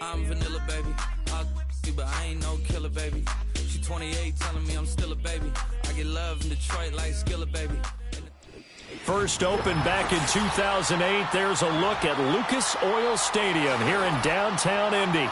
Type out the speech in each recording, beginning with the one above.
I'm vanilla, baby. I'll you, but I ain't no killer, baby. She 28, telling me I'm still a baby. I get love in Detroit like Skilla, baby. First opened back in 2008. There's a look at Lucas Oil Stadium here in downtown Indy.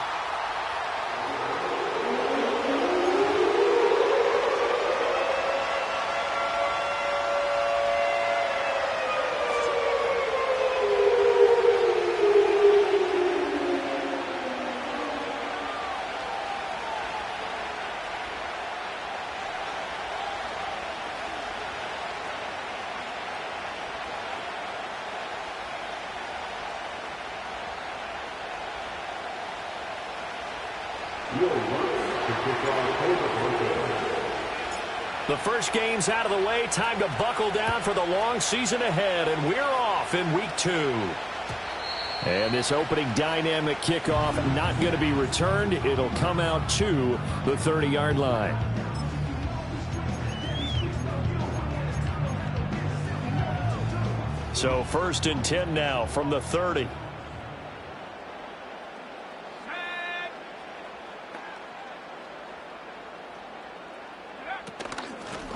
The first game's out of the way. Time to buckle down for the long season ahead, and we're off in week 2. And this opening dynamic kickoff not going to be returned. It'll come out to the 30-yard line. So 1st and 10 now from the 30.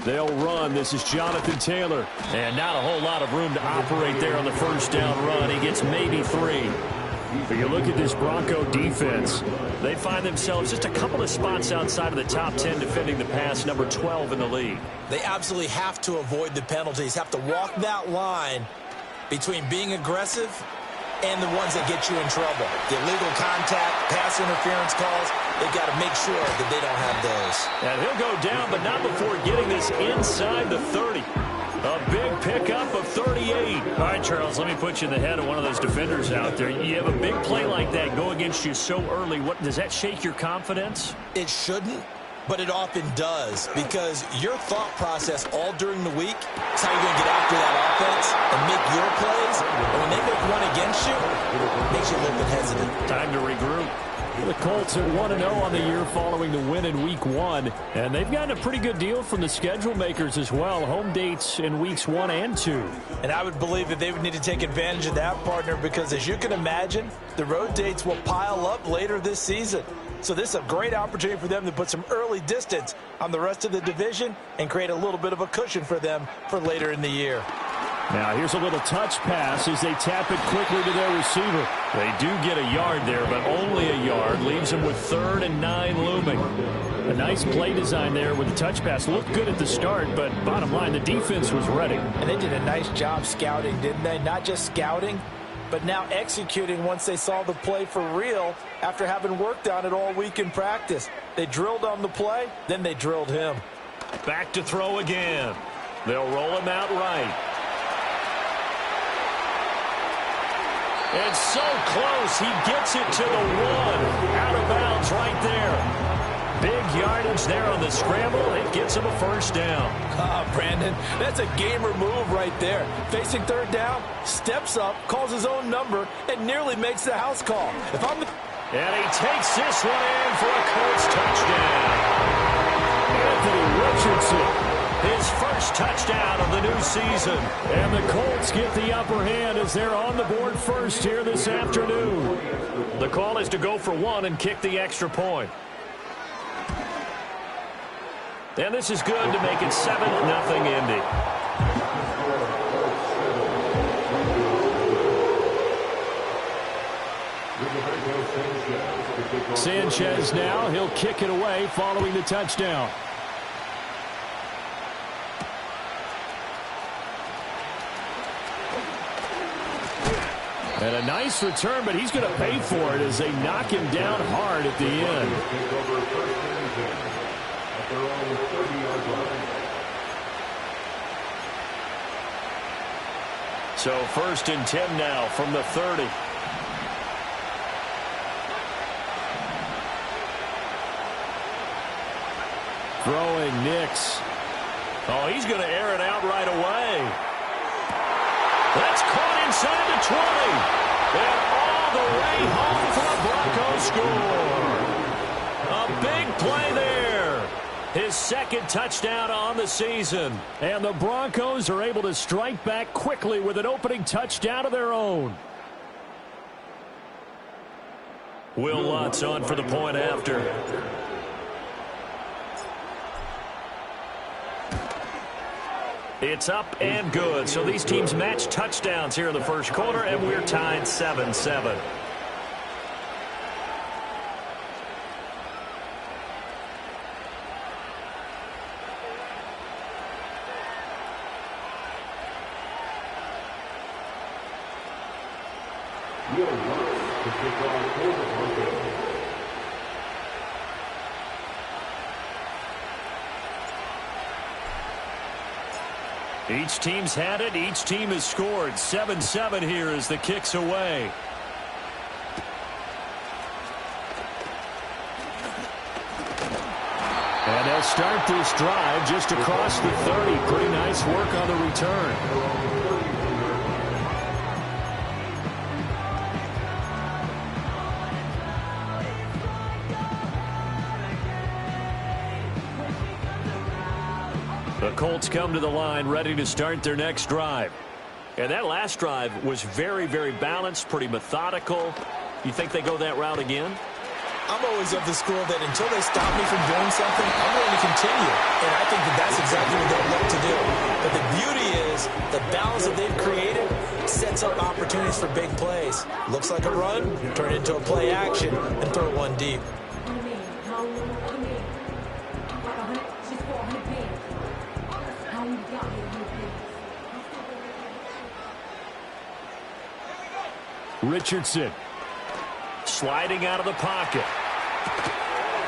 They'll run. This is Jonathan Taylor. And not a whole lot of room to operate there on the first down run. He gets maybe 3. But you look at this Bronco defense. They find themselves just a couple of spots outside of the top 10 defending the pass, number 12 in the league. They absolutely have to avoid the penalties, have to walk that line between being aggressive and the ones that get you in trouble. The illegal contact, pass interference calls, they've got to make sure that they don't have those. And he'll go down, but not before getting this inside the 30. A big pickup of 38. All right, Charles, let me put you in the head of one of those defenders out there. You have a big play like that go against you so early. What does that shake your confidence? It shouldn't, but it often does, because your thought process all during the week is how you're going to get after that offense and make your plays. And when they make one against you, it makes you a little bit hesitant. Time to regroup. The Colts at 1-0 on the year following the win in Week 1. And they've gotten a pretty good deal from the schedule makers as well. Home dates in Weeks 1 and 2. And I would believe that they would need to take advantage of that, partner, because as you can imagine, the road dates will pile up later this season. So this is a great opportunity for them to put some early distance on the rest of the division and create a little bit of a cushion for them for later in the year. Now here's a little touch pass as they tap it quickly to their receiver. They do get a yard there, but only a yard. Leaves them with 3rd and 9 looming. A nice play design there with the touch pass. Looked good at the start, but bottom line, the defense was ready. And they did a nice job scouting, didn't they? Not just scouting, but now executing once they saw the play for real after having worked on it all week in practice. They drilled on the play, then they drilled him. Back to throw again. They'll roll him out right. And so close, he gets it to the 1. Out of bounds right there. Big yardage there on the scramble. It gets him a first down. Brandon, that's a gamer move right there. Facing 3rd down, steps up, calls his own number, and nearly makes the house call. And he takes this one in for a Colts touchdown. Anthony Richardson. His first touchdown of the new season. And the Colts get the upper hand as they're on the board first here this afternoon. The call is to go for 1 and kick the extra point. And this is good to make it 7-0 Indy. Sanchez now. He'll kick it away following the touchdown. And a nice return, but he's going to pay for it as they knock him down hard at the end. So 1st and 10 now from the 30. Throwing Nix. Oh, he's going to air it out right away. That's caught inside the 20. And all the way home for a Broncos score. A big play there. His 2nd touchdown on the season. And the Broncos are able to strike back quickly with an opening touchdown of their own. Will Lutz on for the point after. It's up and good. So these teams match touchdowns here in the first quarter, and we're tied 7-7. Each team's had it. Each team has scored. 7-7 here as the kick's away. And they'll start this drive just across the 30. Pretty nice work on the return. The Colts come to the line ready to start their next drive. And that last drive was very, very balanced, pretty methodical. You think they go that route again? I'm always of the school that until they stop me from doing something, I'm going to continue. And I think that that's exactly what they'll look to do. But the beauty is the balance that they've created sets up opportunities for big plays. Looks like a run, turn it into a play action, and throw one deep. Richardson sliding out of the pocket.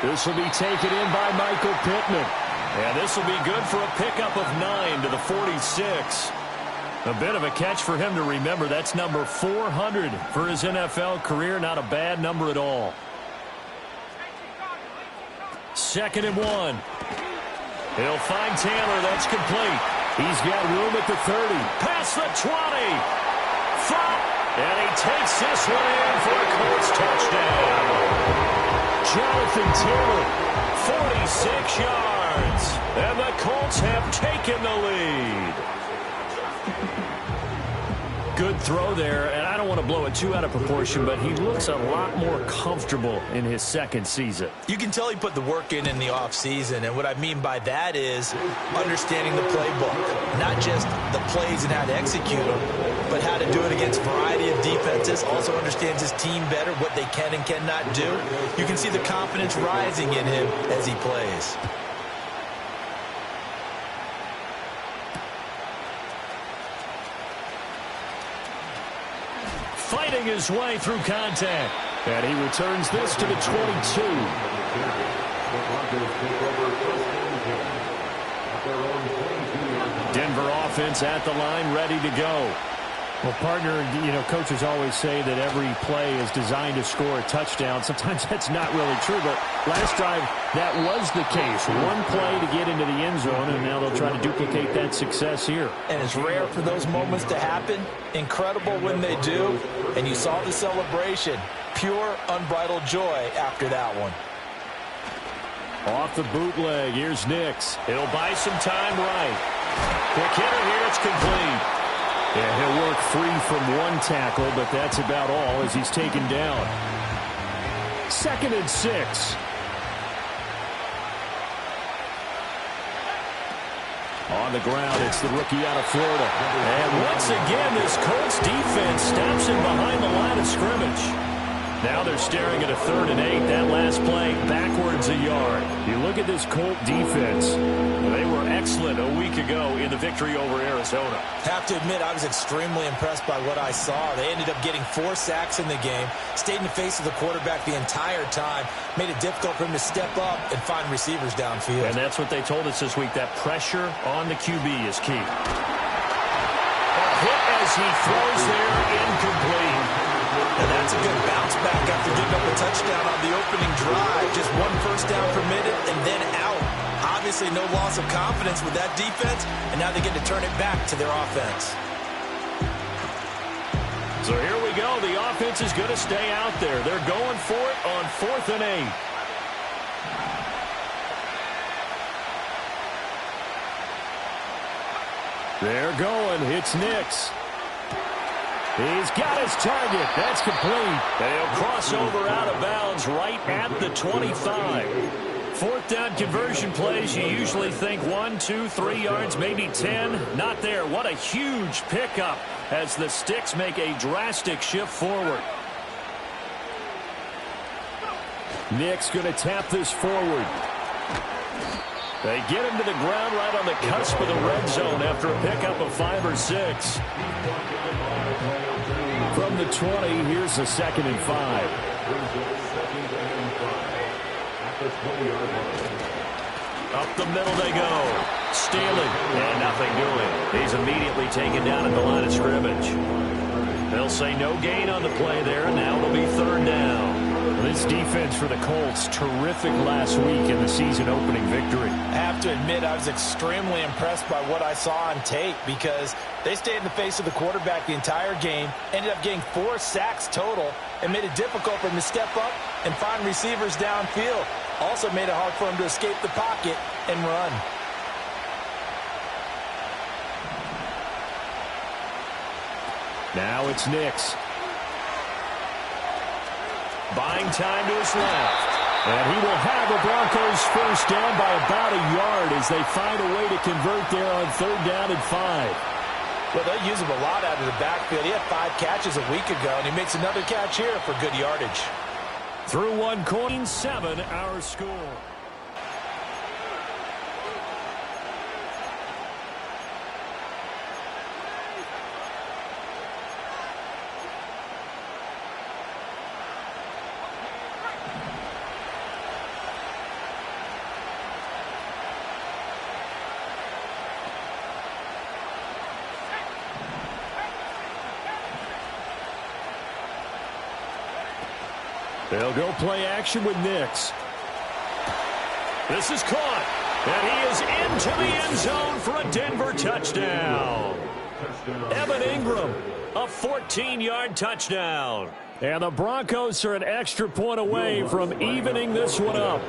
This will be taken in by Michael Pittman. And this will be good for a pickup of 9 to the 46. A bit of a catch for him to remember. That's number 400 for his NFL career. Not a bad number at all. 2nd and 1. He'll find Taylor. That's complete. He's got room at the 30. Past the 20. Flop. And he takes this one in for a Colts touchdown. Jonathan Taylor, 46 yards. And the Colts have taken the lead. Good throw there, and I don't want to blow it too out of proportion, but he looks a lot more comfortable in his second season. You can tell he put the work in the offseason, and what I mean by that is understanding the playbook. Not just the plays and how to execute them, but how to do it against a variety of defenses. Also understands his team better, what they can and cannot do. You can see the confidence rising in him as he plays. Fighting his way through contact. And he returns this to the 22. Denver offense at the line, ready to go. Well, partner, coaches always say that every play is designed to score a touchdown. Sometimes that's not really true, but last drive, that was the case. One play to get into the end zone, and now they'll try to duplicate that success here. And it's rare for those moments to happen. Incredible when they do. And you saw the celebration. Pure, unbridled joy after that one. Off the bootleg, here's Nix. He'll buy some time right. Quick hitter here, it's complete. Yeah, he'll work free from one tackle, but that's about all as he's taken down. 2nd and 6. On the ground, it's the rookie out of Florida. And once again, this Colts defense stops him behind the line of scrimmage. Now they're staring at a 3rd and 8. That last play, backwards a yard. You look at this Colt defense. They were excellent a week ago in the victory over Arizona. Have to admit, I was extremely impressed by what I saw. They ended up getting 4 sacks in the game, stayed in the face of the quarterback the entire time, made it difficult for him to step up and find receivers downfield. And that's what they told us this week, that pressure on the QB is key. A hit as he throws there, incomplete. And that's a good bounce back after giving up a touchdown on the opening drive. Just 1 first down permitted and then out. Obviously no loss of confidence with that defense, and now they get to turn it back to their offense. So here we go. The offense is going to stay out there. They're going for it on 4th and 8. They're going. It's Nix. He's got his target. That's complete. And he'll cross over out of bounds right at the 25. Fourth down conversion plays, you usually think 1, 2, 3 yards, maybe 10. Not there. What a huge pickup as the Sticks make a drastic shift forward. Nick's going to tap this forward. They get him to the ground right on the cusp of the red zone after a pickup of 5 or 6. From the 20, here's a 2nd and 5. Up the middle they go. Stealing. And nothing doing. He's immediately taken down at the line of scrimmage. They'll say no gain on the play there, and now it'll be 3rd down. This defense for the Colts, terrific last week in the season-opening victory. I have to admit, I was extremely impressed by what I saw on tape because they stayed in the face of the quarterback the entire game, ended up getting 4 sacks total, and made it difficult for him to step up and find receivers downfield. Also made it hard for him to escape the pocket and run. Now it's Nix. Buying time to his left. And he will have the Broncos first down by about a yard as they find a way to convert there on 3rd down and 5. Well, they use him a lot out of the backfield. He had 5 catches a week ago, and he makes another catch here for good yardage. Through 1 quarter, 7 our score. They'll go play action with Nix. This is caught. And he is into the end zone for a Denver touchdown. Evan Ingram, a 14-yard touchdown. And the Broncos are an extra point away from evening this one up.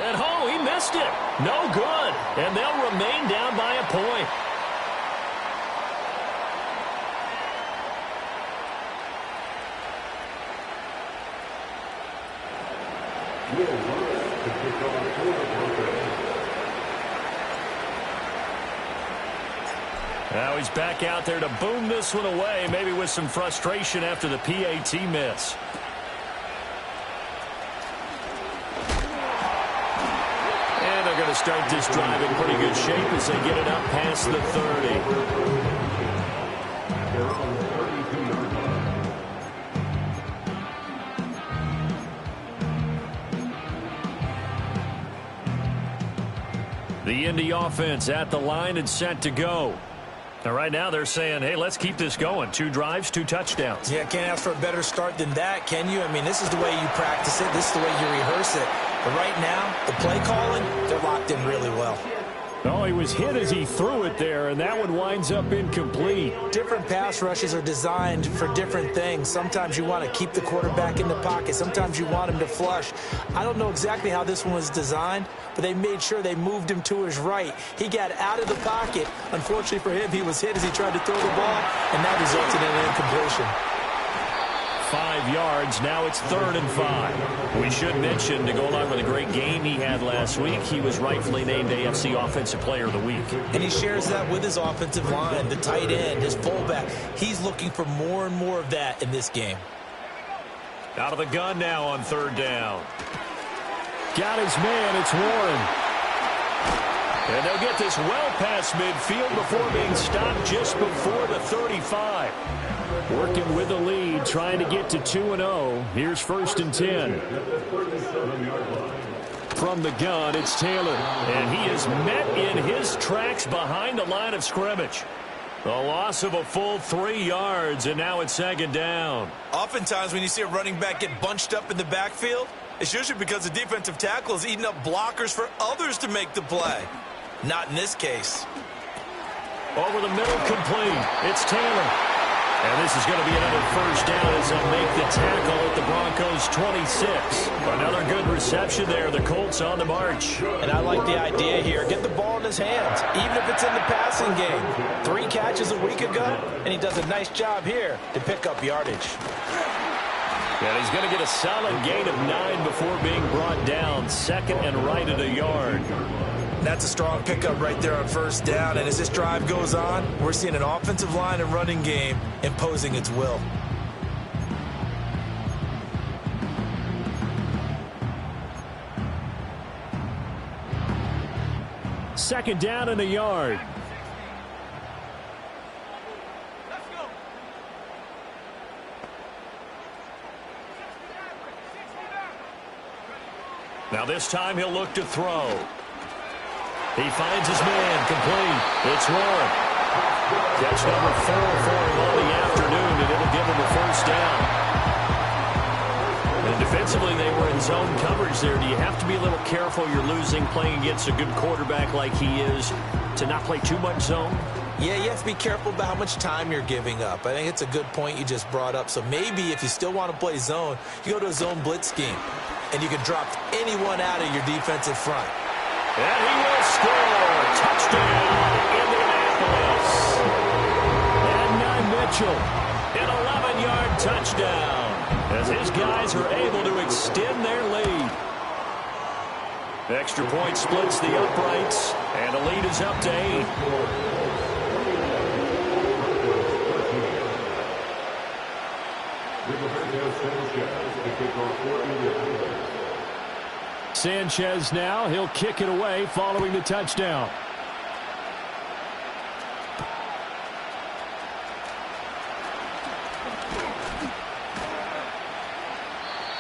And he missed it. No good. And they'll remain down by a point. Now he's back out there to boom this one away, maybe with some frustration after the PAT miss. And they're going to start this drive in pretty good shape as they get it up past the 30. The Indy offense at the line and set to go. Now, right now they're saying, hey, let's keep this going. 2 drives, 2 touchdowns. Yeah, can't ask for a better start than that, can you? I mean, this is the way you practice it. This is the way you rehearse it. But right now, the play calling, they're locked in really well. Oh, he was hit as he threw it there, and that one winds up incomplete. Different pass rushes are designed for different things. Sometimes you want to keep the quarterback in the pocket. Sometimes you want him to flush. I don't know exactly how this one was designed, but they made sure they moved him to his right. He got out of the pocket. Unfortunately for him, he was hit as he tried to throw the ball, and that resulted in an incompletion. 5 yards. Now it's 3rd and 5. We should mention, to go along with a great game he had last week, he was rightfully named AFC Offensive Player of the Week. And he shares that with his offensive line, the tight end, his fullback. He's looking for more and more of that in this game. Out of the gun now on 3rd down. Got his man. It's Warren. And they'll get this well past midfield before being stopped just before the 35. Working with the lead, trying to get to 2-0. Here's 1st and 10. From the gun, it's Taylor. And he is met in his tracks behind the line of scrimmage. The loss of a full 3 yards, and now it's 2nd down. Oftentimes when you see a running back get bunched up in the backfield, it's usually because the defensive tackle is eating up blockers for others to make the play. Not in this case. Over the middle, complete. It's Taylor. And this is going to be another first down as they'll make the tackle at the Broncos 26. Another good reception there. The Colts on the march. And I like the idea here. Get the ball in his hands, even if it's in the passing game. 3 catches a week ago, and he does a nice job here to pick up yardage. And he's going to get a solid gain of 9 before being brought down. Second and right at a yard. That's a strong pickup right there on first down. And as this drive goes on, we're seeing an offensive line and running game imposing its will. Second down and a yard. Now this time he'll look to throw. He finds his man, complete. It's Warren. Catch number 4 for him on the afternoon, and it'll give him a first down. And defensively, they were in zone coverage there. Do you have to be a little careful? You're losing, playing against a good quarterback like he is, to not play too much zone? Yeah, you have to be careful about how much time you're giving up. I think it's a good point you just brought up. So maybe if you still want to play zone, you go to a zone blitz scheme, and you can drop anyone out of your defensive front. And he will score. Touchdown, Indianapolis. And Mitchell, an 11-yard touchdown, as his guys are able to extend their lead. Extra point splits the uprights, and the lead is up to 8. Sanchez now, he'll kick it away following the touchdown.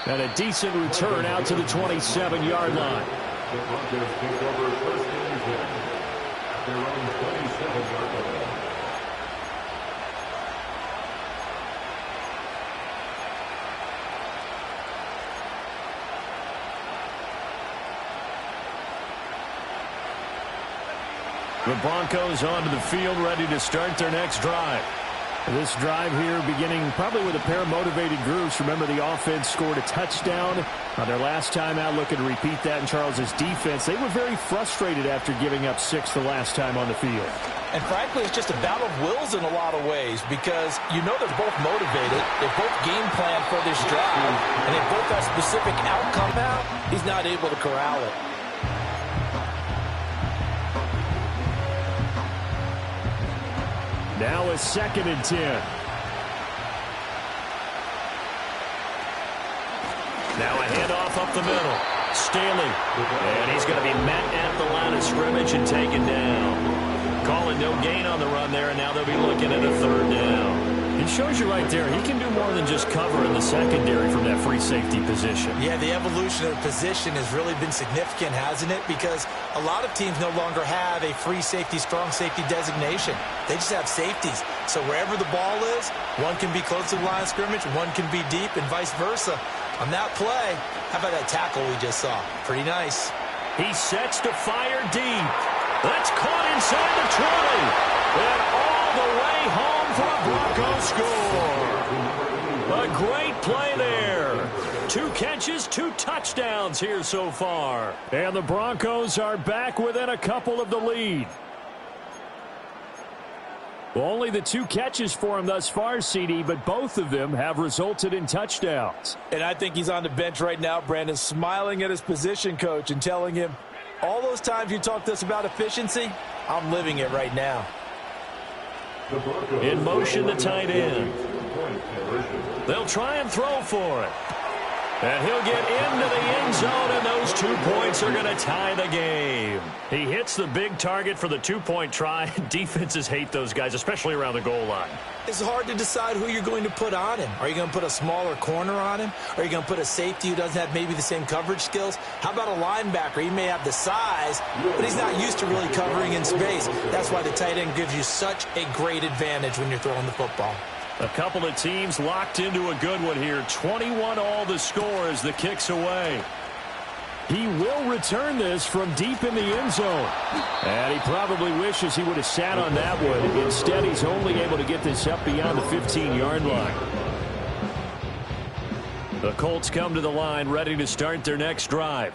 And a decent return out to the 27-yard line. The Broncos onto the field, ready to start their next drive. This drive here beginning probably with a pair of motivated groups. Remember, the offense scored a touchdown on their last time out, looking to repeat that in Charles's defense. They were very frustrated after giving up 6 the last time on the field. And frankly, it's just a battle of wills in a lot of ways, because you know they're both motivated. They both game plan for this drive, and they both have specific outcome now. He's not able to corral it. Now a 2nd and 10. Now a handoff up the middle. Staley. And he's going to be met at the line of scrimmage and taken down. Calling no gain on the run there, and now they'll be looking at a 3rd down. It shows you right there, he can do more than just cover in the secondary from that free safety position. Yeah, the evolution of the position has really been significant, hasn't it? Because a lot of teams no longer have a free safety, strong safety designation. They just have safeties. So wherever the ball is, one can be close to the line of scrimmage, one can be deep, and vice versa. On that play, how about that tackle we just saw? Pretty nice. He sets to fire deep. That's caught inside the 20. And all the way home for a Broncos score. A great play there. 2 catches, 2 touchdowns here so far. And the Broncos are back within a couple of the lead. Only the 2 catches for him thus far, CD, but both of them have resulted in touchdowns. And I think he's on the bench right now, Brandon, smiling at his position coach and telling him, all those times you talked to us about efficiency, I'm living it right now. In motion, the tight end. They'll try and throw for it. And he'll get into the end zone, and those 2 points are going to tie the game. He hits the big target for the 2-point try. Defenses hate those guys, especially around the goal line. It's hard to decide who you're going to put on him. Are you going to put a smaller corner on him? Are you going to put a safety who doesn't have maybe the same coverage skills? How about a linebacker? He may have the size, but he's not used to really covering in space. That's why the tight end gives you such a great advantage when you're throwing the football. A couple of teams locked into a good one here. 21 all the score as the kick's away. He will return this from deep in the end zone. And he probably wishes he would have sat on that one. Instead, he's only able to get this up beyond the 15-yard line. The Colts come to the line ready to start their next drive.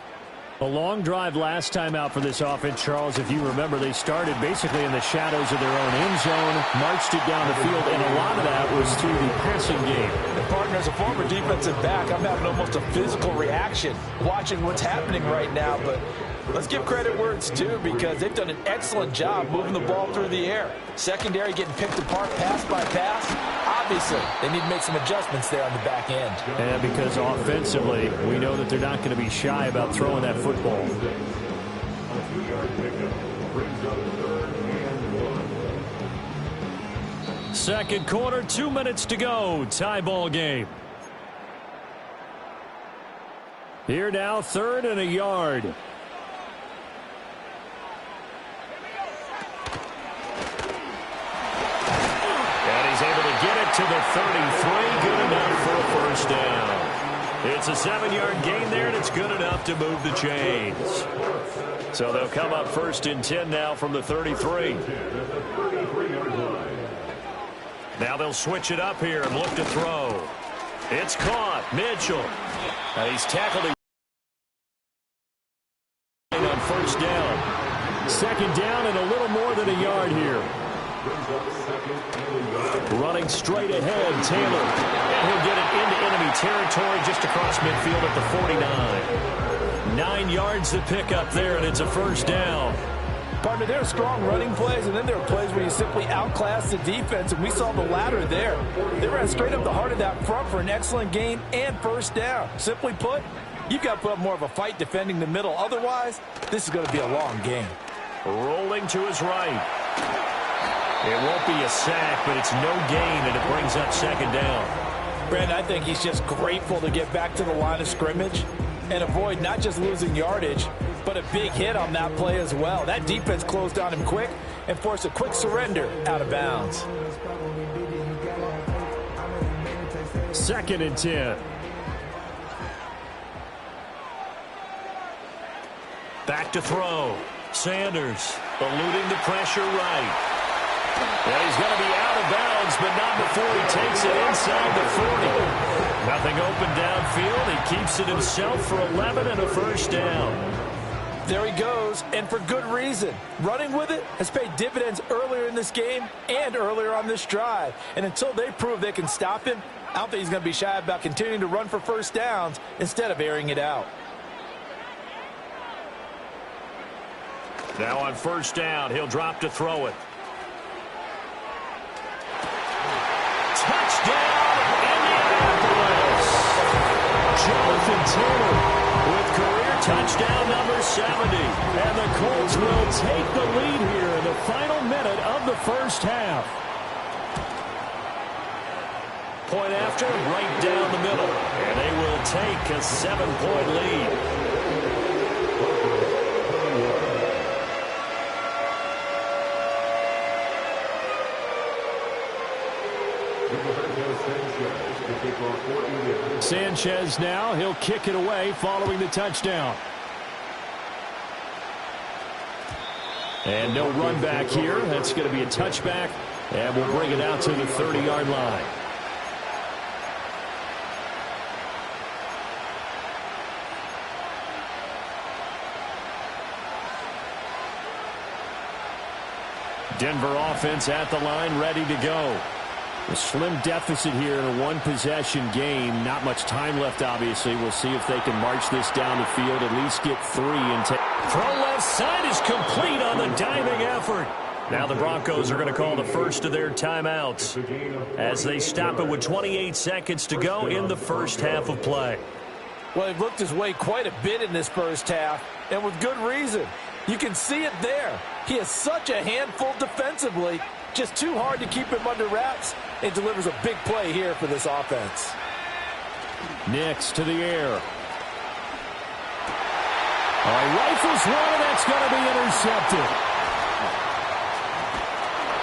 A long drive last time out for this offense, Charles. If you remember, they started basically in the shadows of their own end zone, marched it down the field, and a lot of that was through the passing game. And partner, as a former defensive back, I'm having almost a physical reaction watching what's happening right now. But let's give credit where it's due, because they've done an excellent job moving the ball through the air. Secondary getting picked apart pass by pass. Obviously, they need to make some adjustments there on the back end. And because offensively, we know that they're not going to be shy about throwing that football. Second quarter, 2 minutes to go. Tie ball game. Here now, 3rd and a yard. Get it to the 33, good enough for a first down. It's a 7-yard gain there, and it's good enough to move the chains. So they'll come up 1st and 10 now from the 33. Now they'll switch it up here and look to throw. It's caught. Mitchell. And he's tackled on first down. 2nd down and a little more than a yard here. Running straight ahead, Taylor. And he'll get it into enemy territory just across midfield at the 49. 9 yards to pick up there, and it's a first down. Partner, there are strong running plays, and then there are plays where you simply outclass the defense, and we saw the latter there. They ran straight up the heart of that front for an excellent gain and first down. Simply put, you've got to put up more of a fight defending the middle. Otherwise, this is going to be a long game. Rolling to his right. It won't be a sack, but it's no gain, and it brings up 2nd down. Brandon, I think he's just grateful to get back to the line of scrimmage and avoid not just losing yardage, but a big hit on that play as well. That defense closed on him quick and forced a quick surrender out of bounds. 2nd and 10. Back to throw. Sanders eluding the pressure right. And he's going to be out of bounds, but not before he takes it inside the 40. Nothing open downfield. He keeps it himself for 11 and a first down. There he goes, and for good reason. Running with it has paid dividends earlier in this game and earlier on this drive. And until they prove they can stop him, I don't think he's going to be shy about continuing to run for first downs instead of airing it out. Now on first down, he'll drop to throw it. Touchdown, Indianapolis! Jonathan Taylor with career touchdown number 70. And the Colts will take the lead here in the final minute of the first half. Point after, right down the middle. And they will take a 7-point lead. Sanchez now, he'll kick it away following the touchdown. And no run back here. That's going to be a touchback, and we'll bring it out to the 30-yard line. Denver offense at the line, ready to go. A slim deficit here in a one-possession game. Not much time left, obviously. We'll see if they can march this down the field, at least get 3 and take. Throw left side is complete on the diving effort. Now the Broncos are going to call the first of their timeouts as they stop it with 28 seconds to go in the first half of play. Well, they've looked his way quite a bit in this first half, and with good reason. You can see it there. He is such a handful defensively. Just too hard to keep him under wraps, and delivers a big play here for this offense. Nix to the air. Rifles one, and that's going to be intercepted.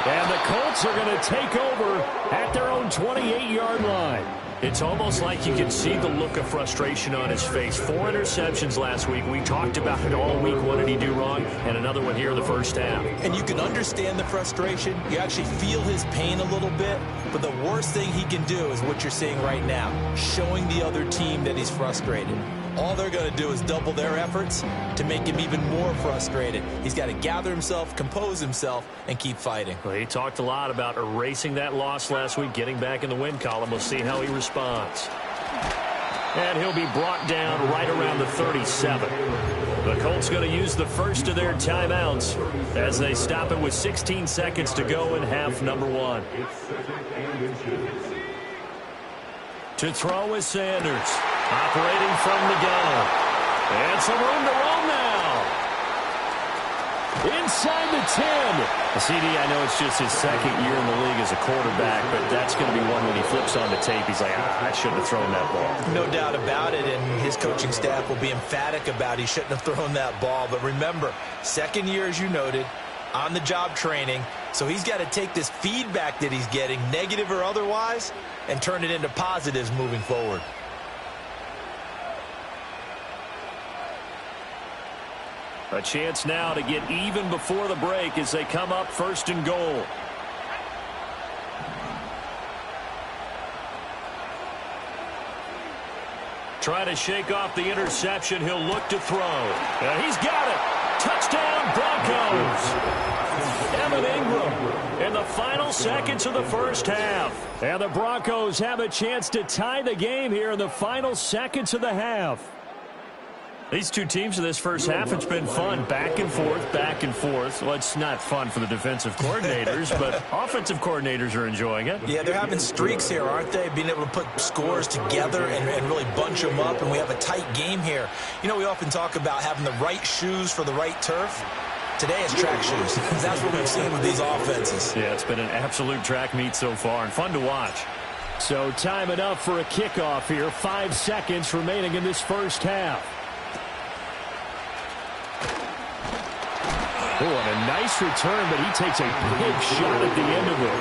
And the Colts are going to take over at their own 28-yard line. It's almost like you can see the look of frustration on his face. 4 interceptions last week. We talked about it all week. What did he do wrong? And another one here in the first half. And you can understand the frustration. You actually feel his pain a little bit. But the worst thing he can do is what you're seeing right now, showing the other team that he's frustrated. All they're going to do is double their efforts to make him even more frustrated. He's got to gather himself, compose himself, and keep fighting. Well, he talked a lot about erasing that loss last week, getting back in the win column. We'll see how he responds. And he'll be brought down right around the 37. The Colts going to use the first of their timeouts as they stop it with 16 seconds to go in half number 1. To throw is Sanders, operating from the gun. And some room to roam now. Inside the 10. CD, I know it's just his second year in the league as a quarterback, but that's going to be one when he flips on the tape. He's like, I shouldn't have thrown that ball. No doubt about it, and his coaching staff will be emphatic about he shouldn't have thrown that ball. But remember, second year, as you noted, on-the-job training. So he's got to take this feedback that he's getting, negative or otherwise, and turn it into positives moving forward. A chance now to get even before the break as they come up 1st and goal. Trying to shake off the interception. He'll look to throw. And he's got it. Touchdown, Broncos. Evan Ingram in the final seconds of the first half. And the Broncos have a chance to tie the game here in the final seconds of the half. These two teams in this first half, it's been fun. Back and forth, back and forth. Well, it's not fun for the defensive coordinators, but offensive coordinators are enjoying it. Yeah, they're having streaks here, aren't they? Being able to put scores together and really bunch them up, and we have a tight game here. You know, we often talk about having the right shoes for the right turf. Today it's track shoes. That's what we've seen with these offenses. Yeah, it's been an absolute track meet so far, and fun to watch. So time enough for a kickoff here. 5 seconds remaining in this first half. Oh, and a nice return, but he takes a big shot at the end of it.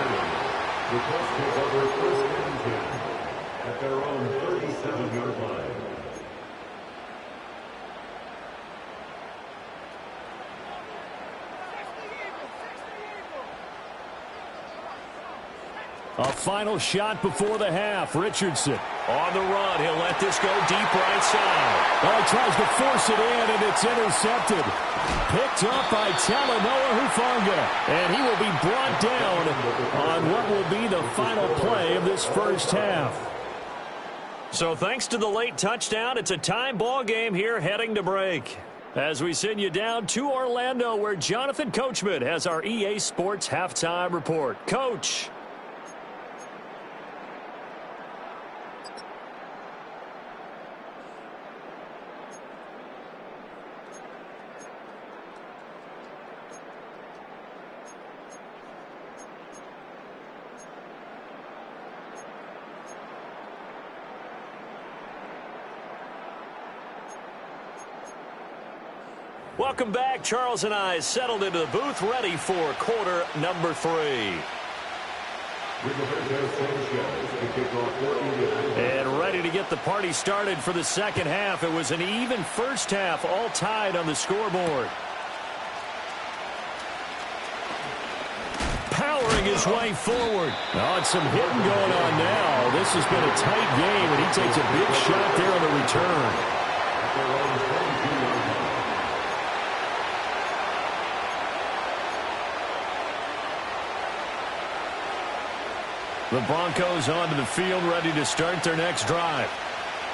The Colts take over first and 10 at their own 37-yard line. A final shot before the half. Richardson on the run. He'll let this go deep right side. Well, he tries to force it in, and it's intercepted. Picked up by Talanoa Hufanga. And he will be brought down on what will be the final play of this first half. So thanks to the late touchdown, it's a time ball game here heading to break. As we send you down to Orlando, where Jonathan Coachman has our EA Sports halftime report. Coach. Welcome back. Charles and I settled into the booth, ready for quarter number 3. And ready to get the party started for the second half. It was an even first half, all tied on the scoreboard. Powering his way forward. Oh, it's some hitting going on now. This has been a tight game, and he takes a big shot there on the return. The Broncos onto the field, ready to start their next drive.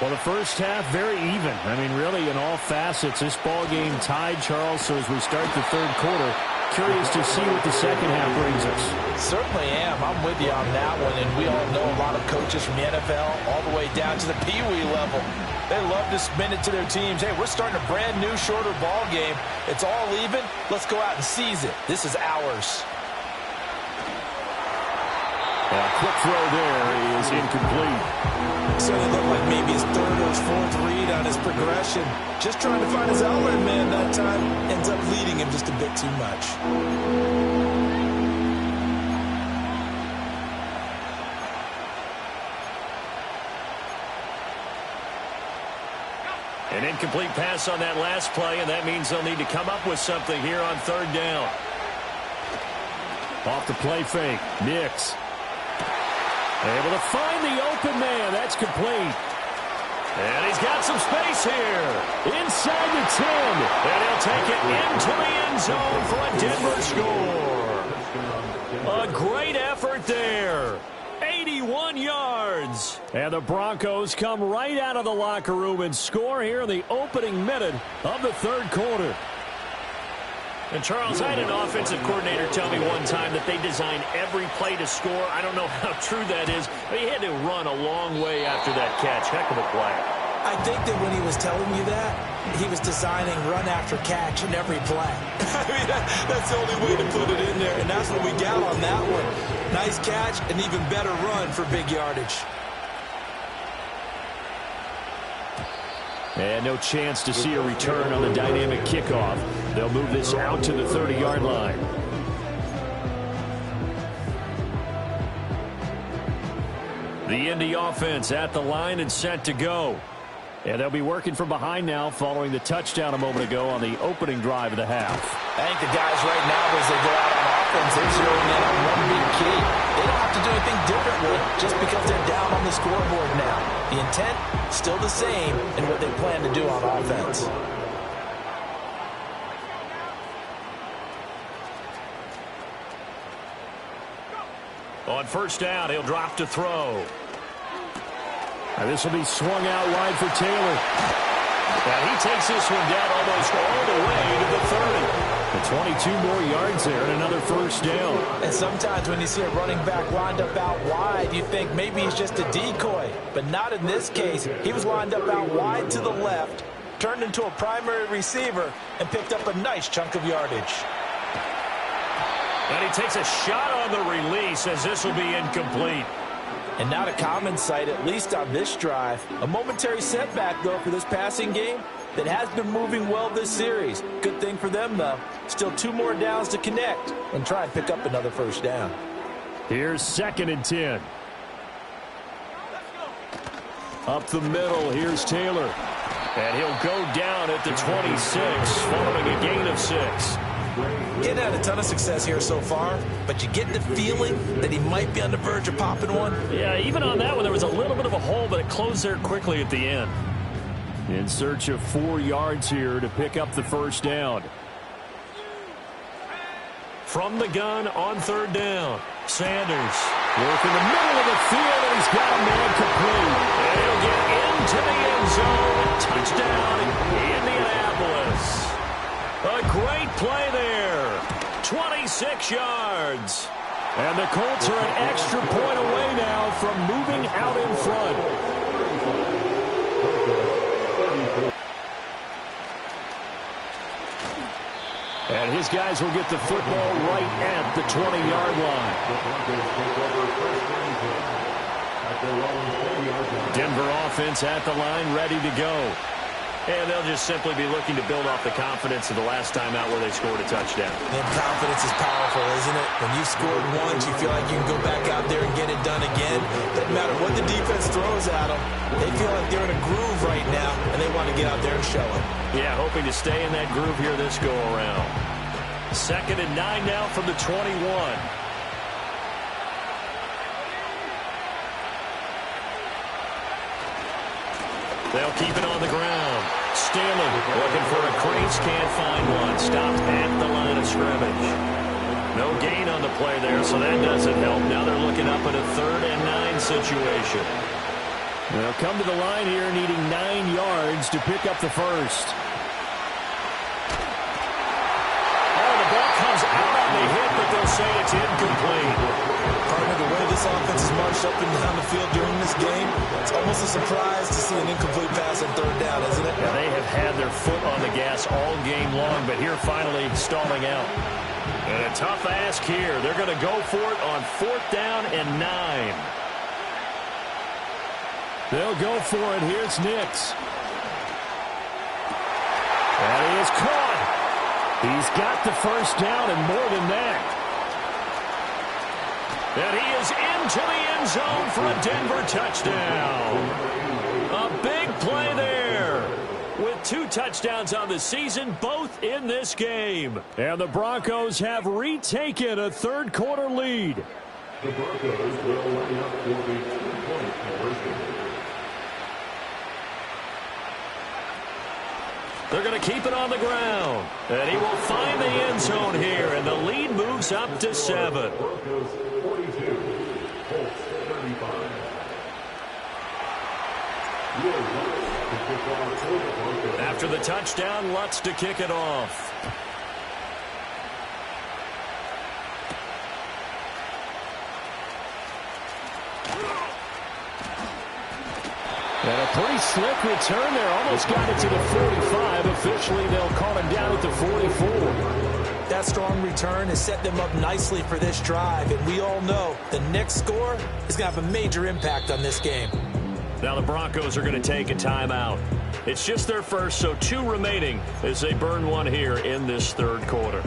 Well, the first half, very even. I mean, really, in all facets, this ball game tied, Charles. So as we start the third quarter, curious to see what the second half brings us. Certainly am. I'm with you on that one. And we all know a lot of coaches from the NFL all the way down to the Pee Wee level. They love to spin it to their teams. Hey, we're starting a brand new, shorter ball game. It's all even. Let's go out and seize it. This is ours. A quick throw there is incomplete. So it looked like maybe his third or his fourth read on his progression. Just trying to find his outlet man that time. Ends up leading him just a bit too much. An incomplete pass on that last play, and that means they'll need to come up with something here on third down. Off the play fake. Nix. Able to find the open man. That's complete. And he's got some space here. Inside the 10. And he'll take it into the end zone for a Denver score. A great effort there. 81 yards. And the Broncos come right out of the locker room and score here in the opening minute of the third quarter. And, Charles, I had an offensive coordinator tell me one time that they design every play to score. I don't know how true that is, but he had to run a long way after that catch. Heck of a play. I think that when he was telling you that, he was designing run after catch in every play. I mean, that's the only way to put it in there, and that's what we got on that one. Nice catch, an even better run for big yardage. And no chance to see a return on the dynamic kickoff. They'll move this out to the 30-yard line. The Indy offense at the line and set to go. And they'll be working from behind now following the touchdown a moment ago on the opening drive of the half. I think the guys right now, as they go out on offense, they're zeroing in on one big key. They don't have to do anything differently just because they're down on the scoreboard now. The intent, still the same in what they plan to do on offense. On first down, he'll drop to throw. And this will be swung out wide for Taylor. And he takes this one down almost all the way to the 30. The 22 more yards there and another first down. And sometimes when you see a running back lined up out wide, you think maybe he's just a decoy. But not in this case. He was lined up out wide to the left, turned into a primary receiver, and picked up a nice chunk of yardage. And he takes a shot on the release as this will be incomplete. And not a common sight, at least on this drive. A momentary setback, though, for this passing game that has been moving well this series. Good thing for them, though. Still 2 more downs to connect and try and pick up another first down. Here's 2nd and 10. Up the middle, here's Taylor. And he'll go down at the 26, following a gain of 6. He hadn't had a ton of success here so far, but you get the feeling that he might be on the verge of popping one. Yeah, even on that one, there was a little bit of a hole, but it closed there quickly at the end. In search of 4 yards here to pick up the first down. From the gun on third down, Sanders. Work in the middle of the field, and he's got a man complete. And he'll get into the end zone. Touchdown, Indianapolis. A great play there. 26 yards. And the Colts are an extra point away now from moving out in front. And his guys will get the football right at the 20-yard line. Denver offense at the line, ready to go. And they'll just simply be looking to build off the confidence of the last time out where they scored a touchdown. And confidence is powerful, isn't it? When you've scored once, you feel like you can go back out there and get it done again. Doesn't matter what the defense throws at them. They feel like they're in a groove right now, and they want to get out there and show it. Yeah, hoping to stay in that groove here this go-around. 2nd and 9 now from the 21. They'll keep it on the ground. Stanley looking for a crease, can't find one. Stopped at the line of scrimmage. No gain on the play there, so that doesn't help. Now they're looking up at a 3rd and 9 situation. They'll come to the line here needing 9 yards to pick up the first. Oh, the ball comes out on the hit, but they'll say it's incomplete. Partner, the way this offense has marched up and down the field during this game, it's almost a surprise to see an incomplete pass on 3rd down, isn't it? Yeah, they have had their foot on the gas all game long, but here finally stalling out. And a tough ask here. They're going to go for it on 4th down and 9. They'll go for it. Here's Nix. And he is caught. He's got the first down and more than that. And he is into the end zone for a Denver touchdown. A big play there 2 touchdowns on the season, both in this game. And the Broncos have retaken a third-quarter lead. The Broncos will line up for the 2-point conversion. They're going to keep it on the ground. And he will find the end zone here, and the lead moves up to 7. Broncos 42, Colts 35. After the touchdown, Lutz to kick it off. And a pretty slick return there. Almost got it to the 45. Officially, they'll call him down at the 44. That strong return has set them up nicely for this drive. And we all know the next score is going to have a major impact on this game. Now the Broncos are going to take a timeout. It's just their first, so 2 remaining as they burn one here in this third quarter.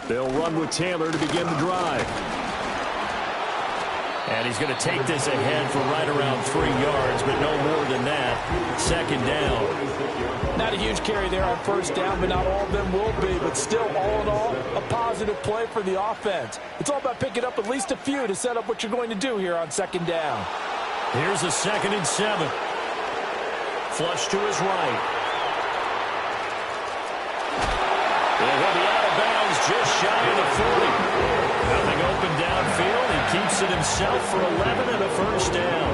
They'll run with Taylor to begin the drive. And he's going to take this ahead for right around 3 yards, but no more than that. Second down. Not a huge carry there on first down, but not all of them will be. But still, all in all, a positive play for the offense. It's all about picking up at least a few to set up what you're going to do here on second down. Here's a 2nd and 7. Flush to his right. And he'll be out of bounds just shy of the 40. Nothing open downfield. He keeps it himself for 11 and a first down.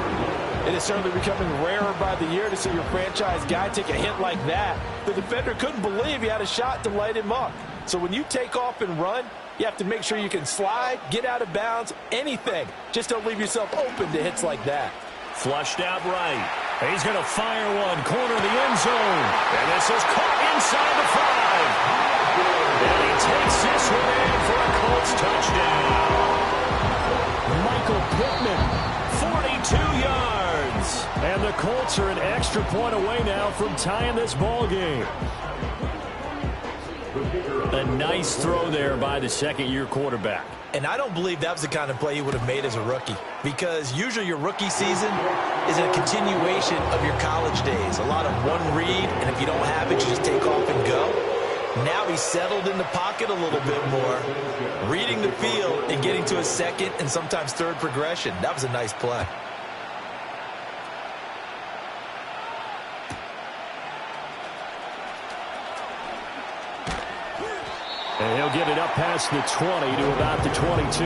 It is certainly becoming rarer by the year to see your franchise guy take a hit like that. The defender couldn't believe he had a shot to light him up. So when you take off and run, you have to make sure you can slide, get out of bounds, anything. Just don't leave yourself open to hits like that. Flushed out right. He's going to fire one, corner of the end zone. And this is caught inside the 5. And he takes this one in for a Colts touchdown. Michael Pittman, 42 yards. and the Colts are an extra point away now from tying this ball game. A nice throw there by the second-year quarterback. And I don't believe that was the kind of play he would have made as a rookie, because usually your rookie season is a continuation of your college days. A lot of one read, and if you don't have it, you just take off and go. Now he's settled in the pocket a little bit more, reading the field and getting to a second and sometimes third progression. That was a nice play. And he'll get it up past the 20 to about the 22.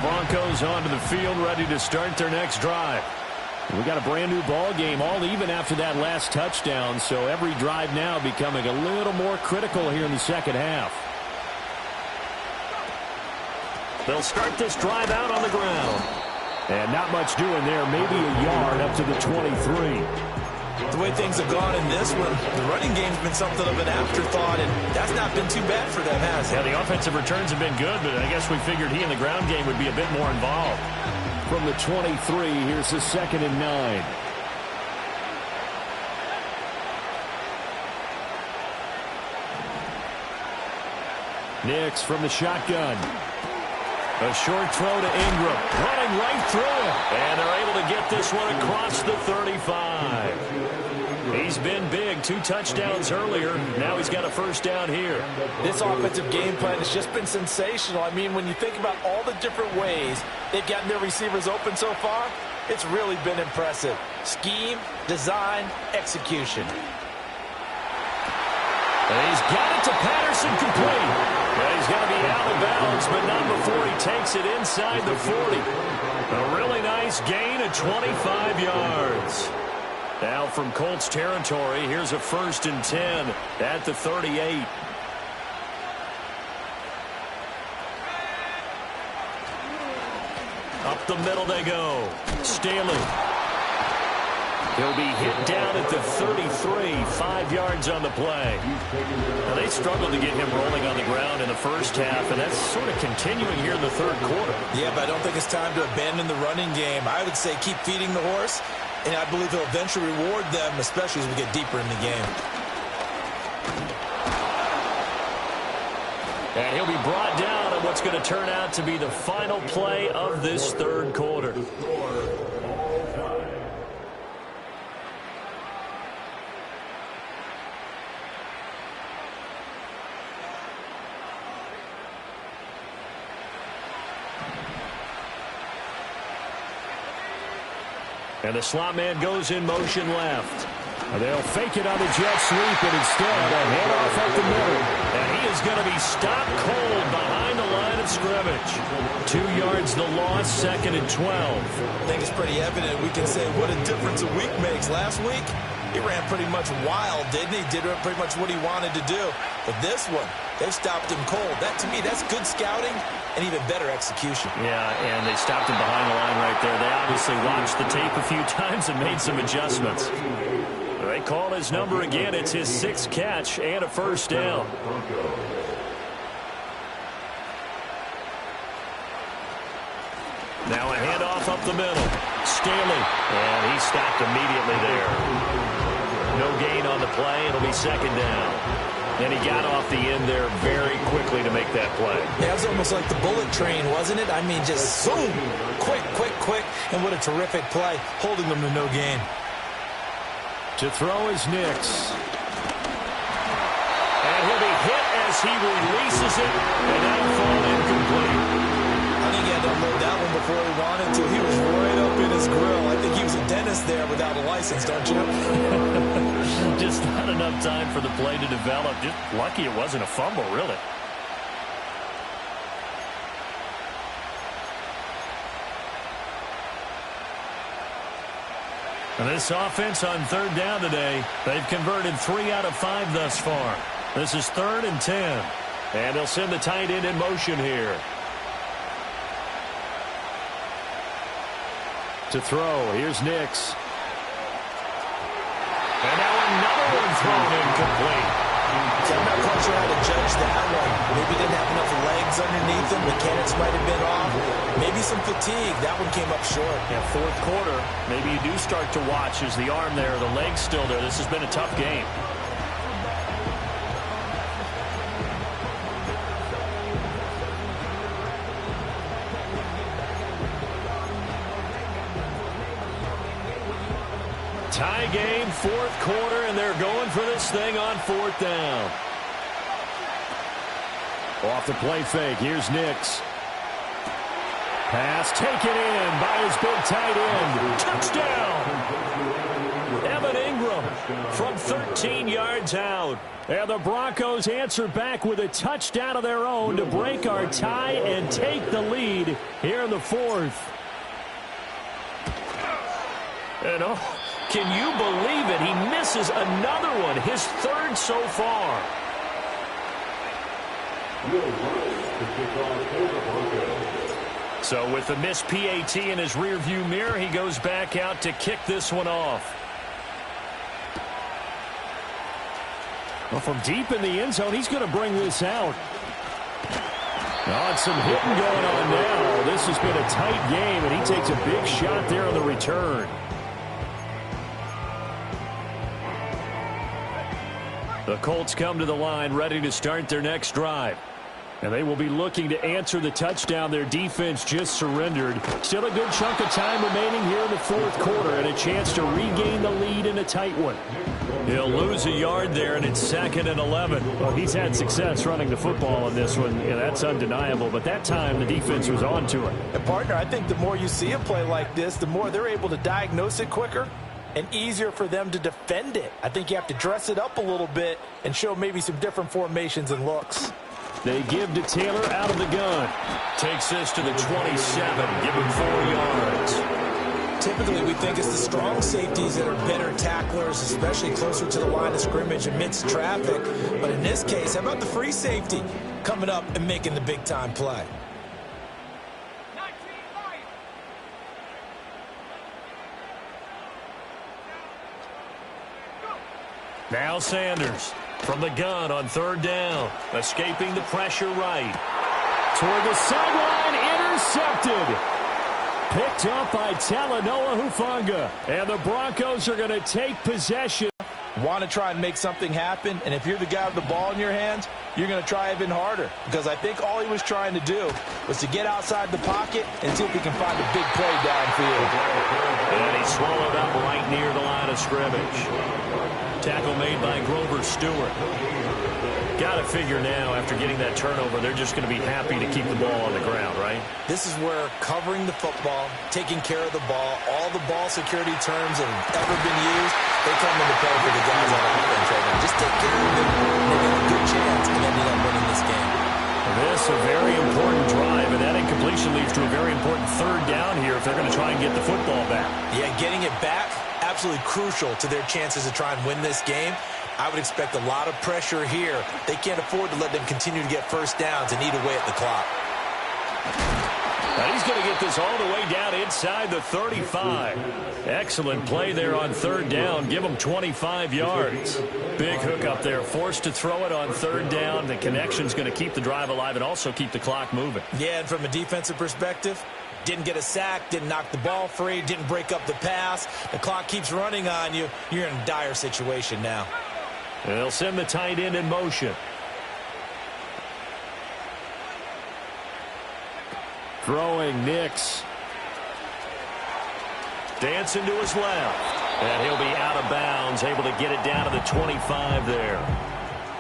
Broncos onto the field, ready to start their next drive. We got a brand new ball game, all even after that last touchdown, so every drive now becoming a little more critical here in the second half. They'll start this drive out on the ground. And not much doing there, maybe a yard up to the 23. The way things have gone in this one, the running game's been something of an afterthought, and that's not been too bad for them, has it? Yeah, the offensive returns have been good, but I guess we figured he in the ground game would be a bit more involved. From the 23, here's the 2nd and 9. Nix from the shotgun. A short throw to Ingram, running right through it. And they're able to get this one across the 35. He's been big, 2 touchdowns earlier. Now he's got a first down here. This offensive game plan has just been sensational. I mean, when you think about all the different ways they've gotten their receivers open so far, it's really been impressive. Scheme, design, execution. And he's got it to Patterson complete. And he's going to be out of bounds, but not before he takes it inside the 40. A really nice gain of 25 yards. Now from Colts territory, here's a 1st and 10 at the 38. Up the middle they go. Staley. He'll be hit down at the 33, 5 yards on the play. Now, they struggled to get him rolling on the ground in the first half, and that's sort of continuing here in the third quarter. Yeah, but I don't think it's time to abandon the running game. I would say keep feeding the horse, and I believe he'll eventually reward them, especially as we get deeper in the game. And he'll be brought down on what's going to turn out to be the final play of this third quarter. And the slot man goes in motion left. They'll fake it on the jet sweep, and instead a handoff up the middle. And he is going to be stopped cold behind the line of scrimmage. 2 yards the loss, 2nd and 12. I think it's pretty evident. We can say what a difference a week makes. Last week, he ran pretty much wild, didn't he? Did pretty much what he wanted to do. But this one, they stopped him cold. That, to me, that's good scouting and even better execution. Yeah, and they stopped him behind the line right there. They obviously watched the tape a few times and made some adjustments. They call his number again. It's his 6th catch and a first down. Now a handoff up the middle. Staley. And he stopped immediately there. No gain on the play. It'll be 2nd down. And he got off the end there very quickly to make that play. Yeah, it was almost like the bullet train, wasn't it? I mean, just zoom. Quick, quick, quick. And what a terrific play, holding them to no gain. To throw is Nix. And he'll be hit as he releases it, and that'll fall incomplete. I think he had to unload that one before he wanted to. He was right up in his grill. I think he was a dentist there without a license, don't you? Just not enough time for the play to develop. Just lucky it wasn't a fumble, really. And this offense on 3rd down today, they've converted 3 out of 5 thus far. This is 3rd and 10. And they'll send the tight end in motion here. To throw, here's Nix. And now another one thrown incomplete. So I'm not quite sure how to judge that one. Maybe didn't have enough legs underneath him. Mechanics might have been off. Maybe some fatigue. That one came up short. Yeah, 4th quarter, maybe you do start to watch. Is the arm there, the leg's still there? This has been a tough game. Tie game, 4th quarter, and they're going for this thing on 4th down. Off the play fake, here's Nix. Pass taken in by his big tight end. Touchdown! Evan Ingram from 13 yards out. And the Broncos answer back with a touchdown of their own to break our tie and take the lead here in the 4th. And can you believe it? He misses another one, his 3rd so far. So with the missed PAT in his rearview mirror, he goes back out to kick this one off. Well, from deep in the end zone, he's going to bring this out. Oh, and some hitting going on now. This has been a tight game, and he takes a big shot there on the return. The Colts come to the line ready to start their next drive. And they will be looking to answer the touchdown their defense just surrendered. Still a good chunk of time remaining here in the 4th quarter and a chance to regain the lead in a tight one. He'll lose a yard there, and it's 2nd and 11. Well, he's had success running the football on this one. Yeah, that's undeniable. But that time, the defense was on to it. And, partner, I think the more you see a play like this, the more they're able to diagnose it quicker and easier for them to defend it. I think you have to dress it up a little bit and show maybe some different formations and looks. They give to Taylor out of the gun. Takes this to the 27. Give him 4 yards. Typically, we think it's the strong safeties that are better tacklers, especially closer to the line of scrimmage amidst traffic. But in this case, how about the free safety coming up and making the big-time play? Now Sanders from the gun on third down. Escaping the pressure right. Toward the sideline, intercepted. Picked up by Talanoa Hufanga. And the Broncos are going to take possession. Want to try and make something happen, and if you're the guy with the ball in your hands, you're going to try even harder, because I think all he was trying to do was to get outside the pocket and see if he can find a big play downfield. And he swallowed up right near the line of scrimmage. Tackle made by Grover Stewart. Got to figure now, after getting that turnover, they're just going to be happy to keep the ball on the ground, right? This is where covering the football, taking care of the ball, all the ball security terms that have ever been used, they come into play for the guys on offense right now. Just take care of them, and they got a good chance of ending up winning this game. This a very important drive, and that incompletion leads to a very important third down here if they're going to try and get the football back. Yeah, getting it back, absolutely crucial to their chances to try and win this game. I would expect a lot of pressure here. They can't afford to let them continue to get first downs and eat away at the clock. Now he's going to get this all the way down inside the 35. Excellent play there on third down. Give him 25 yards. Big hook up there. Forced to throw it on third down. The connection's going to keep the drive alive and also keep the clock moving. Yeah, and from a defensive perspective, didn't get a sack, didn't knock the ball free, didn't break up the pass. The clock keeps running on you. You're in a dire situation now. And they'll send the tight end in motion. Throwing Nix. Dancing to his left. And he'll be out of bounds, able to get it down to the 25 there.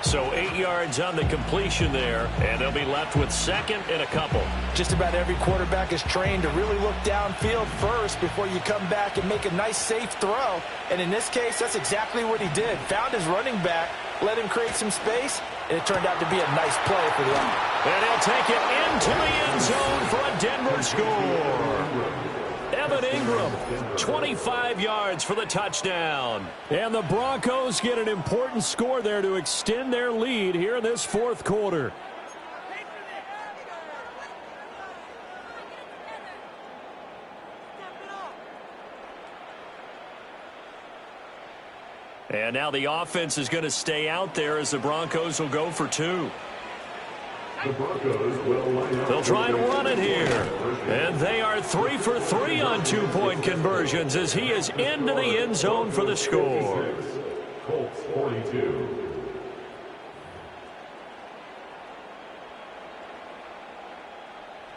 So 8 yards on the completion there, and they'll be left with second and a couple. Just about every quarterback is trained to really look downfield first before you come back and make a nice, safe throw. And in this case, that's exactly what he did. Found his running back, let him create some space, and it turned out to be a nice play for the offense. And he'll take it into the end zone for a Denver score. Evan Ingram, 25 yards for the touchdown. And the Broncos get an important score there to extend their lead here in this fourth quarter. And now the offense is going to stay out there as the Broncos will go for two. They'll try and run it here. And they are 3 for 3 on two-point conversions as he is into the end zone for the score. Colts 42.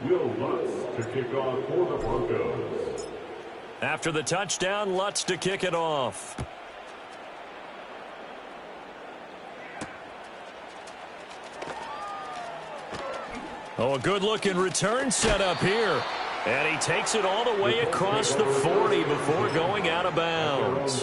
Will Lutz to kick off for the Broncos. After the touchdown, Lutz to kick it off. Oh, a good-looking return set up here. And he takes it all the way across the 40 before going out of bounds.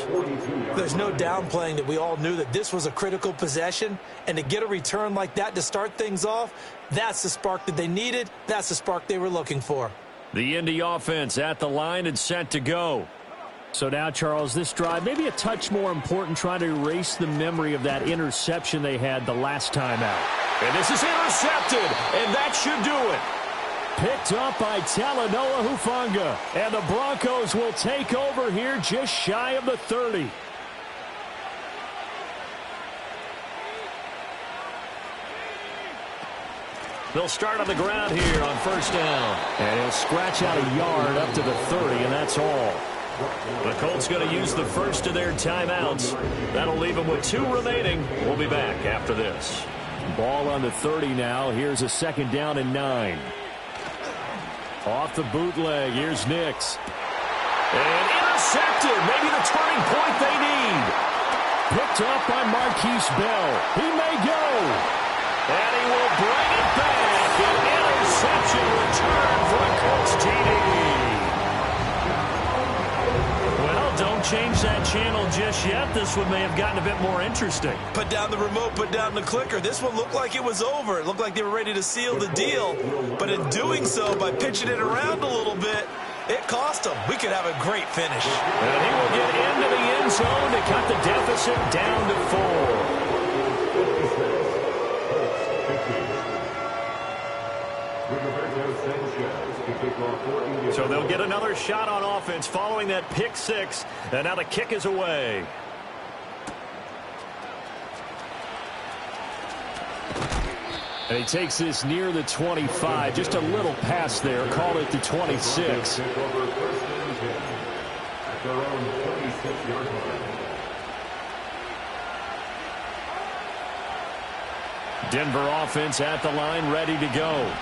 There's no downplaying that we all knew that this was a critical possession. And to get a return like that to start things off, that's the spark that they needed. That's the spark they were looking for. The Indy offense at the line and set to go. So now, Charles, this drive maybe a touch more important, trying to erase the memory of that interception they had the last time out. And this is intercepted, and that should do it. Picked up by Talanoa Hufanga. And the Broncos will take over here just shy of the 30. They'll start on the ground here on first down. And he'll scratch out a yard up to the 30, and that's all. The Colts going to use the first of their timeouts. That'll leave them with 2 remaining. We'll be back after this. Ball on the 30 now. Here's a second down and 9. Off the bootleg. Here's Nix. And intercepted. Maybe the turning point they need. Picked up by Marquise Bell. He may go. And he will bring it back. An interception return for a Colts TD. Well, don't change that channel just yet. This one may have gotten a bit more interesting. Put down the remote, put down the clicker. This one looked like it was over. It looked like they were ready to seal the deal. But in doing so, by pitching it around a little bit, it cost them. We could have a great finish. And he will get into the end zone to cut the deficit down to 4. So they'll get another shot on offense following that pick 6. And now the kick is away. And he takes this near the 25. Just a little pass there. Called it the 26. Take over first and 10 at their own 26-yard line. Denver offense at the line, ready to go.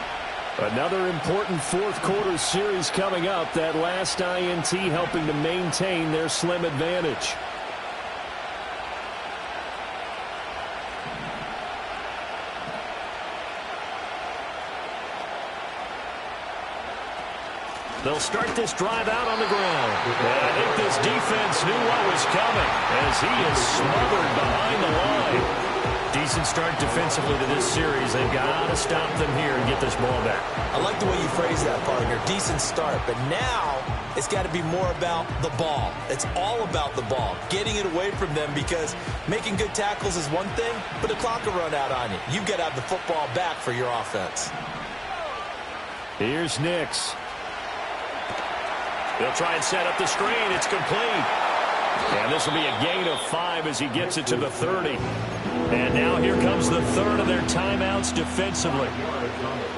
Another important fourth quarter series coming up. That last INT helping to maintain their slim advantage. They'll start this drive out on the ground. And I think this defense knew what was coming as he is smothered behind the line. Decent start defensively to this series. They've got to stop them here and get this ball back. I like the way you phrase that, partner. Decent start, but now it's got to be more about the ball. It's all about the ball, getting it away from them, because making good tackles is one thing, but the clock will run out on you. You've got to have the football back for your offense. Here's Nix. They'll try and set up the screen. It's complete. And this will be a gain of 5 as he gets it to the 30. And now here comes the third of their timeouts defensively.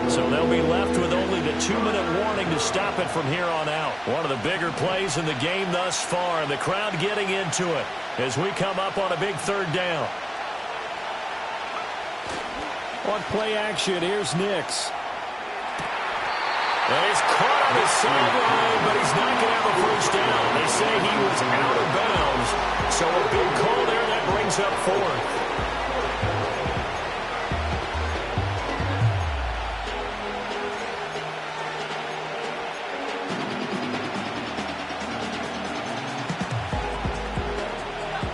So they'll be left with only the 2-minute warning to stop it from here on out. One of the bigger plays in the game thus far. The crowd getting into it as we come up on a big third down. On play action, here's Nix. And he's caught on the sideline, but he's not going to have a first down. They say he was out of bounds. So a big call there that brings up fourth.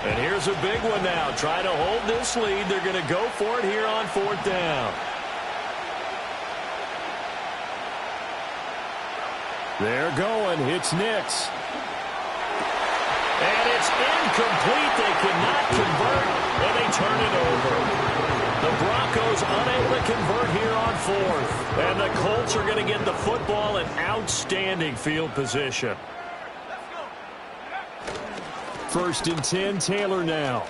And here's a big one now. Trying to hold this lead. They're going to go for it here on fourth down. They're going. It's Nix. And it's incomplete. They cannot convert, and they turn it over. The Broncos unable to convert here on fourth. And the Colts are going to get the football in outstanding field position. First and 10, Taylor now.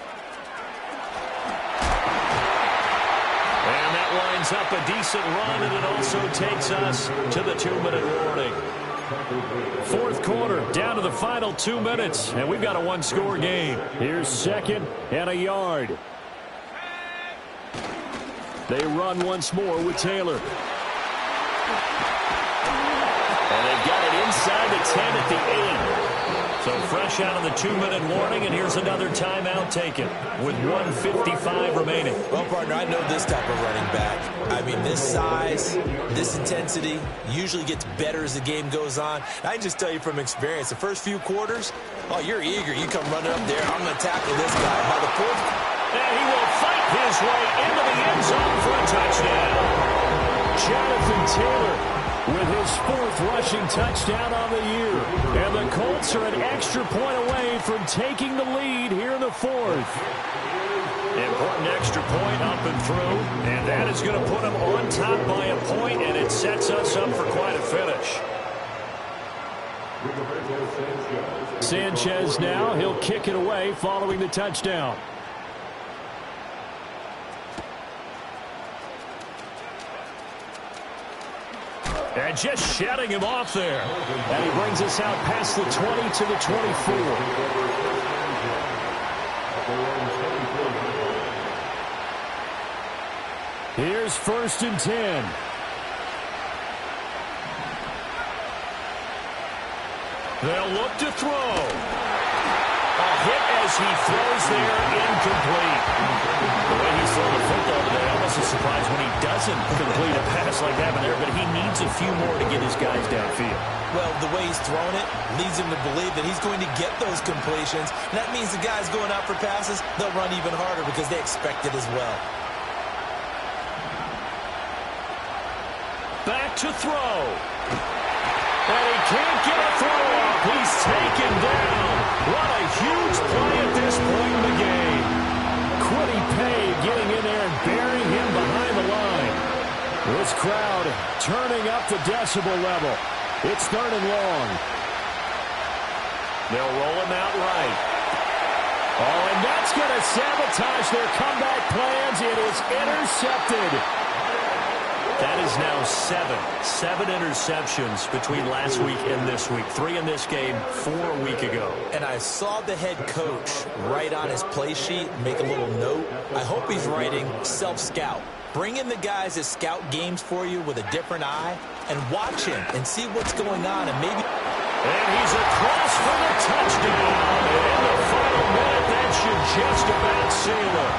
And that lines up a decent run, and it also takes us to the 2-minute warning. Fourth quarter, down to the final 2 minutes, and we've got a one-score game. Here's second and a yard. They run once more with Taylor. And they've got it inside the 10 at the 8. So fresh out of the 2-minute warning, and here's another timeout taken with 1:55 remaining. Well, partner, I know this type of running back. I mean, this size, this intensity usually gets better as the game goes on. And I can just tell you from experience, the first few quarters, oh, you're eager. You come running up there, I'm going to tackle this guy. By the fourth, and he will fight his way into the end zone for a touchdown. Jonathan Taylor with his fourth rushing touchdown on the year. And the Colts are an extra point away from taking the lead here in the fourth. Important extra point up and through, and that is going to put them on top by a point, and it sets us up for quite a finish. Sanchez now, he'll kick it away following the touchdown. And just shutting him off there. And he brings us out past the 20 to the 24. Here's first and 10. They'll look to throw. A hit as he throws there, incomplete. The way he's thrown the football today, almost a surprise when he doesn't complete a pass like that there, but he needs a few more to get his guys downfield. well, the way he's thrown it leads him to believe that he's going to get those completions. And that means the guys going out for passes, they'll run even harder because they expect it as well. Back to throw. And he can't get a throw off. He's taken down. What a huge play at this point in the game. Quiddy Pay getting in there and burying him behind the line. This crowd turning up the decibel level. It's third and long. They'll roll him out right. Oh, and that's going to sabotage their comeback plans. It is intercepted. That is now 7 interceptions between last week and this week. 3 in this game, 4 a week ago. And I saw the head coach write on his play sheet, make a little note. I hope he's writing self-scout. Bring in the guys that scout games for you with a different eye and watch him and see what's going on and maybe... And he's across for the touchdown. And in the final minute, that should just about seal it.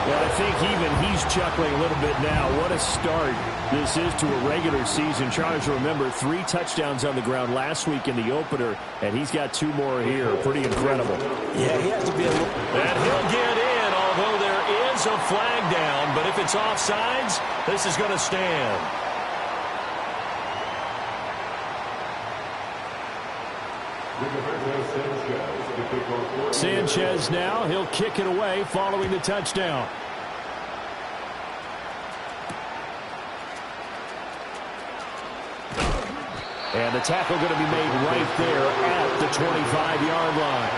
Well, I think even he's chuckling a little bit now. What a start this is to a regular season. Charles, remember, 3 touchdowns on the ground last week in the opener, and he's got 2 more here. Pretty incredible. Yeah, he has to be a little... And he'll get in, although there is a flag down. But if it's offsides, this is going to stand. Sanchez now, he'll kick it away following the touchdown. And the tackle going to be made right there at the 25-yard line.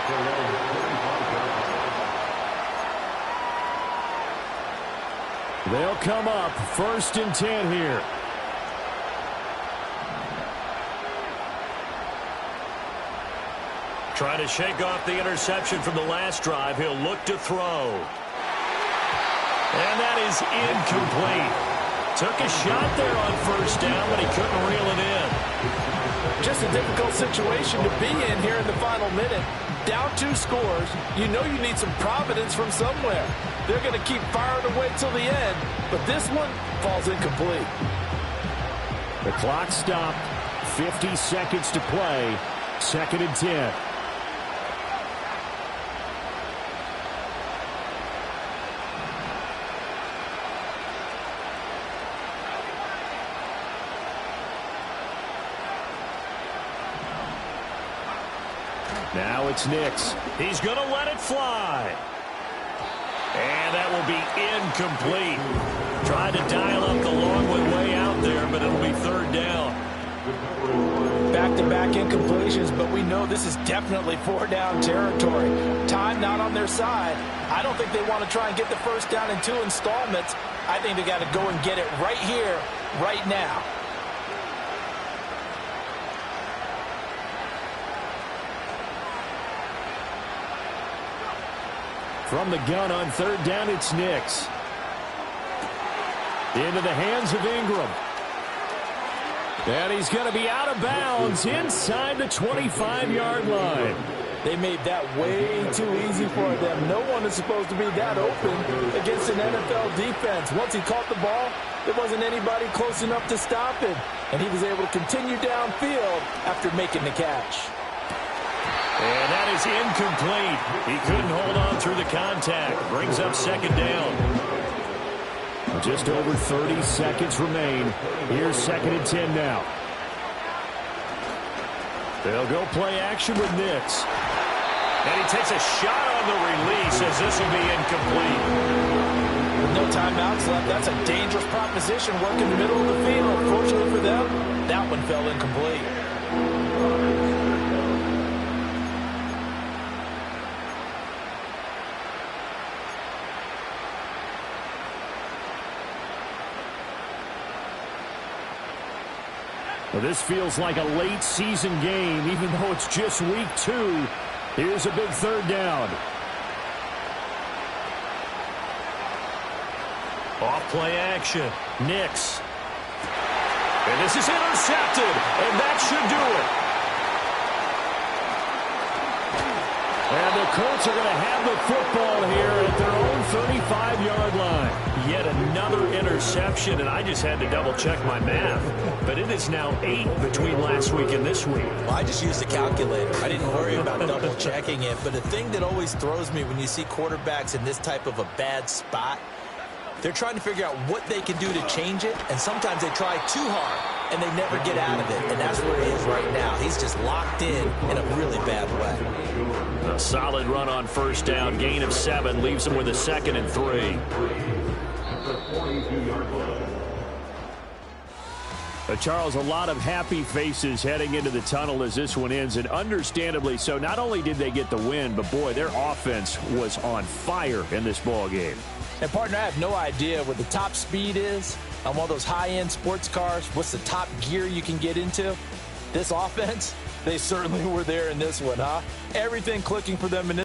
They'll come up 1st and 10 here. Trying to shake off the interception from the last drive. He'll look to throw. And that is incomplete. Took a shot there on 1st down, but he couldn't reel it in. Just a difficult situation to be in here in the final minute. Down 2 scores. You know you need some providence from somewhere. They're going to keep firing away till the end, but this one falls incomplete. The clock stopped. 50 seconds to play. 2nd and 10. Now it's Nix. He's going to let it fly. And that will be incomplete. Tried to dial up the long way out there, but it'll be 3rd down. Back-to-back incompletions, but we know this is definitely 4-down territory. Time not on their side. I don't think they want to try and get the 1st down in 2 installments. I think they got to go and get it right here, right now. From the gun on 3rd down, it's Nix. Into the hands of Ingram. And he's going to be out of bounds inside the 25-yard line. They made that way too easy for them. No one is supposed to be that open against an NFL defense. Once he caught the ball, there wasn't anybody close enough to stop him. And he was able to continue downfield after making the catch. And that is incomplete. He couldn't hold on through the contact. Brings up 2nd down. Just over 30 seconds remain. Here's 2nd and 10 now. They'll go play action with Nix. And he takes a shot on the release as this will be incomplete. With no timeouts left, that's a dangerous proposition working in the middle of the field. Fortunately for them, that one fell incomplete. Well, this feels like a late season game, even though it's just week 2. Here's a big 3rd down. Off play action. Nix. And this is intercepted. And that should do it. And the Colts are going to have the football here at their own 35-yard line. Yet another interception, and I just had to double-check my math. But it is now 8 between last week and this week. Well, I just used a calculator. I didn't worry about double-checking it. But the thing that always throws me when you see quarterbacks in this type of a bad spot, they're trying to figure out what they can do to change it, and sometimes they try too hard, and they never get out of it. And that's where he is right now. He's just locked in a really bad way. A solid run on 1st down. Gain of 7 leaves him with a 2nd and 3. Charles, a lot of happy faces heading into the tunnel as this one ends, and understandably so. Not only did they get the win, but boy, their offense was on fire in this ball game. And partner, I have no idea what the top speed is, on one of those high-end sports cars, what's the top gear you can get into? This offense, they certainly were there in this one, huh? Everything clicking for them in this